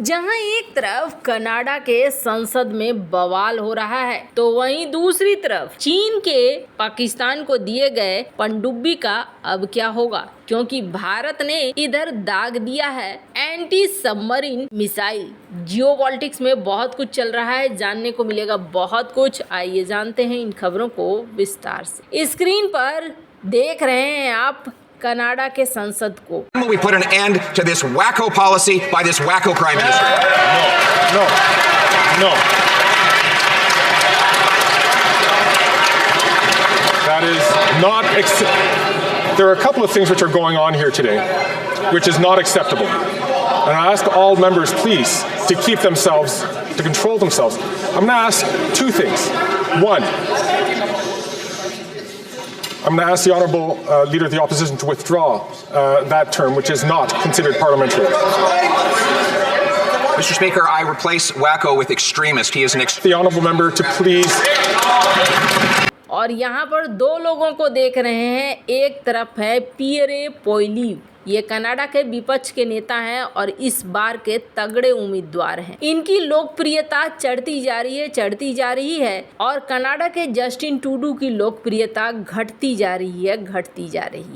जहां एक तरफ कनाडा के संसद में बवाल हो रहा है तो वहीं दूसरी तरफ चीन के पाकिस्तान को दिए गए पनडुब्बी का अब क्या होगा, क्योंकि भारत ने इधर दाग दिया है एंटी सबमरीन मिसाइल। जियोपॉलिटिक्स में बहुत कुछ चल रहा है, जानने को मिलेगा बहुत कुछ। आइए जानते हैं इन खबरों को विस्तार से। स्क्रीन पर देख रहे हैं आप कनाडा के संसद को। We put an end to this wacko policy by this wacko prime minister. No. That is not There are a couple of things which are going on here today, which is not acceptable. And I ask all members, please, to keep themselves, to control themselves. I'm going to ask two things. One, I'm going to ask the Honourable Leader of the Opposition to withdraw that term, which is not considered parliamentary. Mr. Speaker, I replace wacko with extremist. He is an The Honourable Member to please. और यहाँ पर दो लोगों को देख रहे हैं। एक तरफ है पियरे पोइलीव, ये कनाडा के विपक्ष के नेता हैं और इस बार के तगड़े उम्मीदवार हैं। इनकी लोकप्रियता चढ़ती जा रही है और कनाडा के जस्टिन ट्रूडो की लोकप्रियता घटती जा रही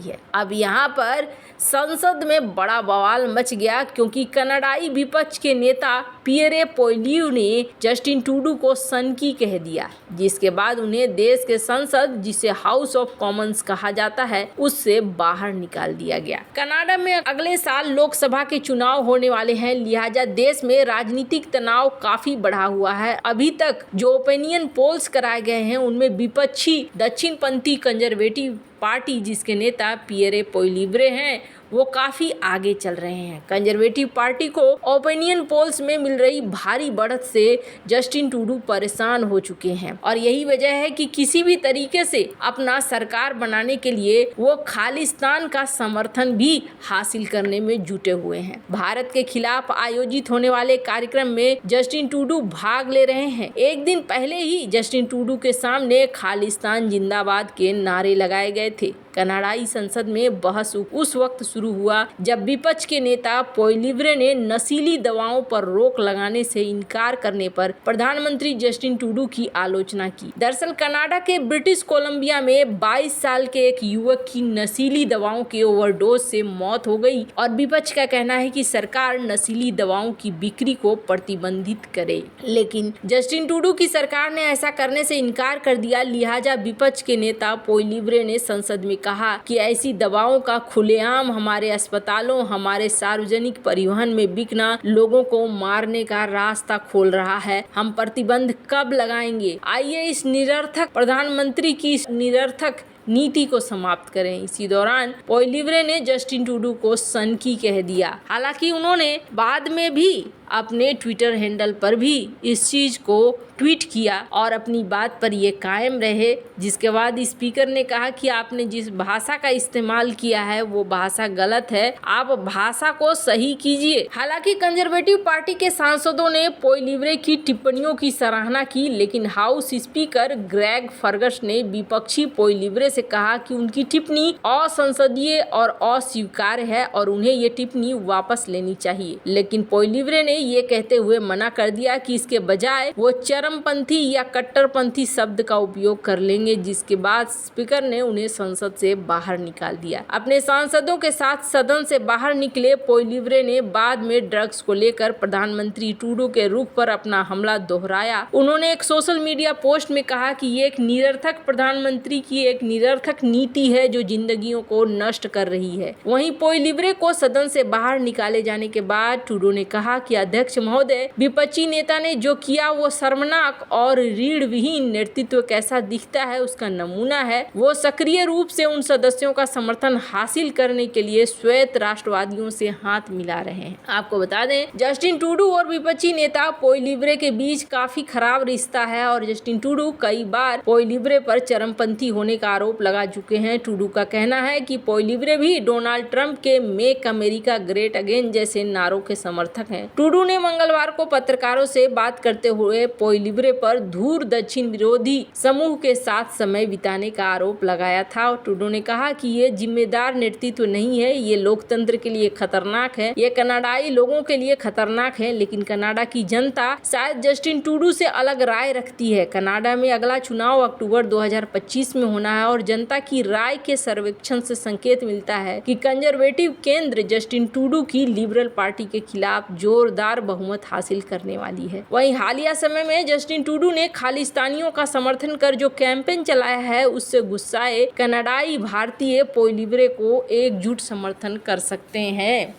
है। अब यहाँ पर संसद में बड़ा बवाल मच गया, क्योंकि कनाडाई विपक्ष के नेता पियरे पोइलीव ने जस्टिन ट्रूडो को सनकी कह दिया, जिसके बाद उन्हें देश के संसद, जिसे हाउस ऑफ कॉमन्स कहा जाता है, उससे बाहर निकाल दिया गया। कनाडा में अगले साल लोकसभा के चुनाव होने वाले हैं, लिहाजा देश में राजनीतिक तनाव काफी बढ़ा हुआ है। अभी तक जो ओपिनियन पोल्स कराए गए हैं उनमें विपक्षी दक्षिणपंथी कंजर्वेटिव पार्टी, जिसके नेता पियरे पोइलीव हैं, वो काफ़ी आगे चल रहे हैं। कंजर्वेटिव पार्टी को ओपिनियन पोल्स में मिल रही भारी बढ़त से जस्टिन ट्रूडो परेशान हो चुके हैं और यही वजह है कि किसी भी तरीके से अपना सरकार बनाने के लिए वो खालिस्तान का समर्थन भी हासिल करने में जुटे हुए हैं। भारत के खिलाफ आयोजित होने वाले कार्यक्रम में जस्टिन ट्रूडो भाग ले रहे हैं। एक दिन पहले ही जस्टिन ट्रूडो के सामने खालिस्तान जिंदाबाद के नारे लगाए गए थे। कनाडाई संसद में बहस उस वक्त शुरू हुआ जब विपक्ष के नेता पोइलीव ने नशीली दवाओं पर रोक लगाने से इनकार करने पर प्रधानमंत्री जस्टिन ट्रूडो की आलोचना की। दरअसल कनाडा के ब्रिटिश कोलंबिया में 22 साल के एक युवक की नशीली दवाओं के ओवरडोज से मौत हो गई और विपक्ष का कहना है कि सरकार नशीली दवाओं की बिक्री को प्रतिबंधित करे, लेकिन जस्टिन ट्रूडो की सरकार ने ऐसा करने से इनकार कर दिया। लिहाजा विपक्ष के नेता पोइलीव ने संसद में कहा कि ऐसी दवाओं का खुलेआम हमारे अस्पतालों, हमारे सार्वजनिक परिवहन में बिकना लोगों को मारने का रास्ता खोल रहा है। हम प्रतिबंध कब लगाएंगे? आइए इस निरर्थक प्रधानमंत्री की निरर्थक नीति को समाप्त करें। इसी दौरान पोइलीव ने जस्टिन ट्रूडो को सनकी कह दिया। हालांकि उन्होंने बाद में भी अपने ट्विटर हैंडल पर भी इस चीज को ट्वीट किया और अपनी बात पर ये कायम रहे, जिसके बाद स्पीकर ने कहा कि आपने जिस भाषा का इस्तेमाल किया है वो भाषा गलत है, आप भाषा को सही कीजिए। हालांकि कंजर्वेटिव पार्टी के सांसदों ने पोइलीव की टिप्पणियों की सराहना की, लेकिन हाउस स्पीकर ग्रेग फर्गस ने विपक्षी पोइलीव से कहा कि उनकी टिप्पणी असंसदीय और अस्वीकार्य है और उन्हें ये टिप्पणी वापस लेनी चाहिए। लेकिन पोइलीव ने ये कहते हुए मना कर दिया कि इसके बजाय वो चरमपंथी या कट्टरपंथी शब्द का उपयोग कर लेंगे, जिसके बाद स्पीकर ने उन्हें संसद से बाहर निकाल दिया। अपने सांसदों के साथ सदन से बाहर निकले पोइलीव ने बाद में ड्रग्स को लेकर प्रधानमंत्री ट्रूडो के रुख पर अपना हमला दोहराया। उन्होंने एक सोशल मीडिया पोस्ट में कहा कि ये एक निरर्थक प्रधानमंत्री की एक निरर्थक नीति है जो जिंदगियों को नष्ट कर रही है। वहीं पोइलीव को सदन से बाहर निकाले जाने के बाद ट्रूडो ने कहा कि अध्यक्ष महोदय, विपक्षी नेता ने जो किया वो शर्मनाक और रीढ़ विहीन नेतृत्व कैसा दिखता है उसका नमूना है। वो सक्रिय रूप से उन सदस्यों का समर्थन हासिल करने के लिए श्वेत राष्ट्रवादियों से हाथ मिला रहे हैं। आपको बता दें, जस्टिन ट्रूडो और विपक्षी नेता पोइलीव के बीच काफी खराब रिश्ता है और जस्टिन ट्रूडो कई बार पोइलीव पर चरमपंथी होने का आरोप लगा चुके हैं। ट्रूडो का कहना है कि पोइलीव भी डोनाल्ड ट्रंप के मेक अमेरिका ग्रेट अगेन जैसे नारों के समर्थक हैं। ट्रूडो टूडू ने मंगलवार को पत्रकारों से बात करते हुए पोइलिब्रे पर दूर दक्षिण विरोधी समूह के साथ समय बिताने का आरोप लगाया था। टूडू ने कहा कि ये जिम्मेदार नेतृत्व नहीं है, ये लोकतंत्र के लिए खतरनाक है, ये कनाडाई लोगों के लिए खतरनाक है। लेकिन कनाडा की जनता शायद जस्टिन टूडू से अलग राय रखती है। कनाडा में अगला चुनाव अक्टूबर 2025 में होना है और जनता की राय के सर्वेक्षण से संकेत मिलता है कि कंजर्वेटिव केंद्र जस्टिन टूडू की लिबरल पार्टी के खिलाफ जोरदार बहुमत हासिल करने वाली है। वहीं हालिया समय में जस्टिन टूडू ने खालिस्तानियों का समर्थन कर जो कैंपेन चलाया है उससे गुस्साए कनाडाई भारतीय पोइलिब्रे को एकजुट समर्थन कर सकते हैं।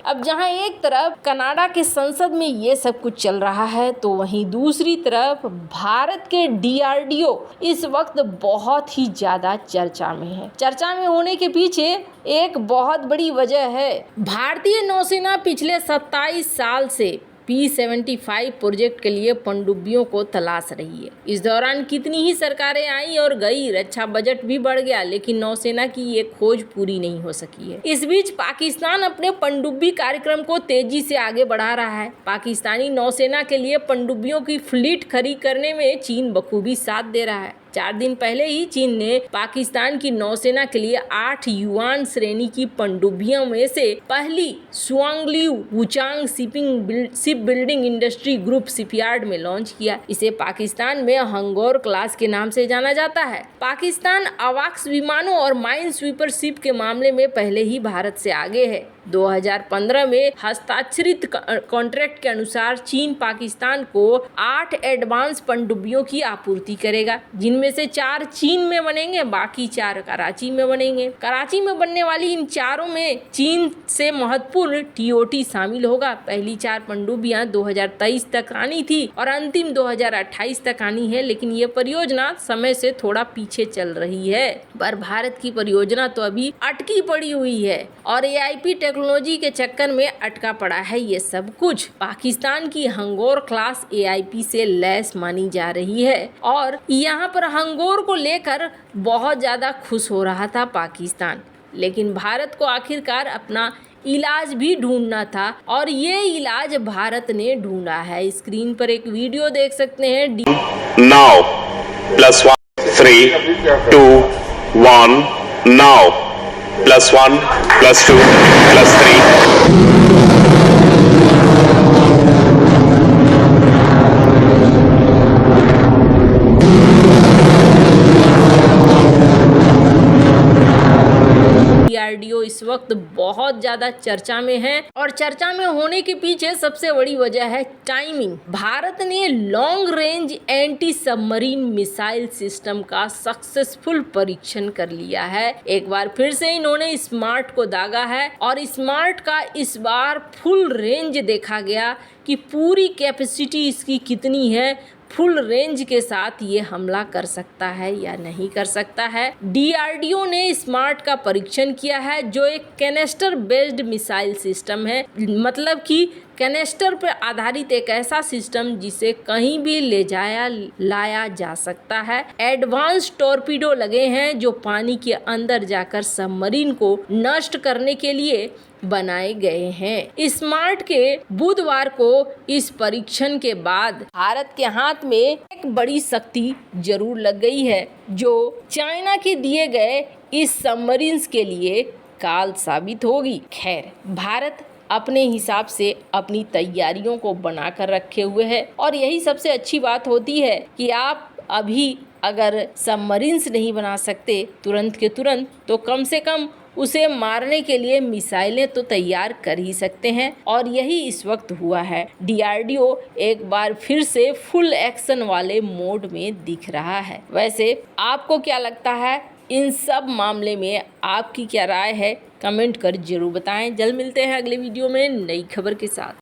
अब जहां एक तरफ कनाडा के संसद में ये सब कुछ चल रहा है तो वहीं दूसरी तरफ भारत के DRDO इस वक्त बहुत ही ज्यादा चर्चा में है। चर्चा में होने के पीछे एक बहुत बड़ी वजह है। भारतीय नौसेना पिछले 27 साल से P-75 प्रोजेक्ट के लिए पनडुब्बियों को तलाश रही है। इस दौरान कितनी ही सरकारें आई और गई, रक्षा बजट भी बढ़ गया, लेकिन नौसेना की ये खोज पूरी नहीं हो सकी है। इस बीच पाकिस्तान अपने पनडुब्बी कार्यक्रम को तेजी से आगे बढ़ा रहा है। पाकिस्तानी नौसेना के लिए पनडुब्बियों की फ्लीट खरीद करने में चीन बखूबी साथ दे रहा है। 4 दिन पहले ही चीन ने पाकिस्तान की नौसेना के लिए 8 युआन श्रेणी की पनडुब्बियों में से पहली Shuangliu Wuchang ship building industry group shipyard में लॉन्च किया। इसे पाकिस्तान में हंगोर क्लास के नाम से जाना जाता है। पाकिस्तान अवाक्स विमानों और माइन स्वीपर शिप के मामले में पहले ही भारत से आगे है। 2015 में हस्ताक्षरित कॉन्ट्रैक्ट के अनुसार चीन पाकिस्तान को 8 एडवांस पनडुब्बियों की आपूर्ति करेगा, जिनमें से 4 चीन में बनेंगे, बाकी 4 कराची में बनेंगे। कराची में बनने वाली इन चारों में चीन से महत्वपूर्ण TOT शामिल होगा। पहली 4 पनडुब्बियां 2023 तक आनी थी और अंतिम 2028 तक आनी है, लेकिन ये परियोजना समय से थोड़ा पीछे चल रही है। पर भारत की परियोजना तो अभी अटकी पड़ी हुई है और AIP टेक्नोलॉजी के चक्कर में अटका पड़ा है ये सब कुछ। पाकिस्तान की हंगोर क्लास AIP से लैस मानी जा रही है और यहाँ पर हंगोर को लेकर बहुत ज़्यादा खुश हो रहा था पाकिस्तान। लेकिन भारत को आखिरकार अपना इलाज भी ढूंढना था और ये इलाज भारत ने ढूंढा है। स्क्रीन पर एक वीडियो देख सकते हैं। Now +1 3 2 1 now +1 +2 +3 DRDO इस वक्त बहुत ज्यादा चर्चा में है और चर्चा में होने के पीछे सबसे बड़ी वजह है टाइमिंग। भारत ने long range anti submarine missile system का सक्सेसफुल परीक्षण कर लिया है। एक बार फिर से इन्होंने स्मार्ट को दागा है और स्मार्ट का इस बार फुल रेंज देखा गया कि पूरी कैपेसिटी इसकी कितनी है, फुल रेंज के साथ ये हमला कर सकता है या नहीं कर सकता है। DRDO ने स्मार्ट का परीक्षण किया है जो एक कैनेस्टर बेस्ड मिसाइल सिस्टम है, मतलब कि कैनेस्टर पर आधारित एक ऐसा सिस्टम जिसे कहीं भी लाया जा सकता है। एडवांस टॉर्पीडो लगे हैं जो पानी के अंदर जाकर सबमरीन को नष्ट करने के लिए बनाए गए हैं। स्मार्ट के बुधवार को इस परीक्षण के बाद भारत के हाथ में एक बड़ी शक्ति जरूर लग गई है जो चाइना के दिए गए इस सबमरीन्स के लिए काल साबित होगी। खैर, भारत अपने हिसाब से अपनी तैयारियों को बनाकर रखे हुए है और यही सबसे अच्छी बात होती है कि आप अभी अगर सबमरीन्स नहीं बना सकते तुरंत के तुरंत, तो कम से कम उसे मारने के लिए मिसाइलें तो तैयार कर ही सकते हैं और यही इस वक्त हुआ है। DRDO एक बार फिर से फुल एक्शन वाले मोड में दिख रहा है। वैसे आपको क्या लगता है इन सब मामले में, आपकी क्या राय है? कमेंट कर जरूर बताएं। जल्द मिलते हैं अगले वीडियो में नई खबर के साथ।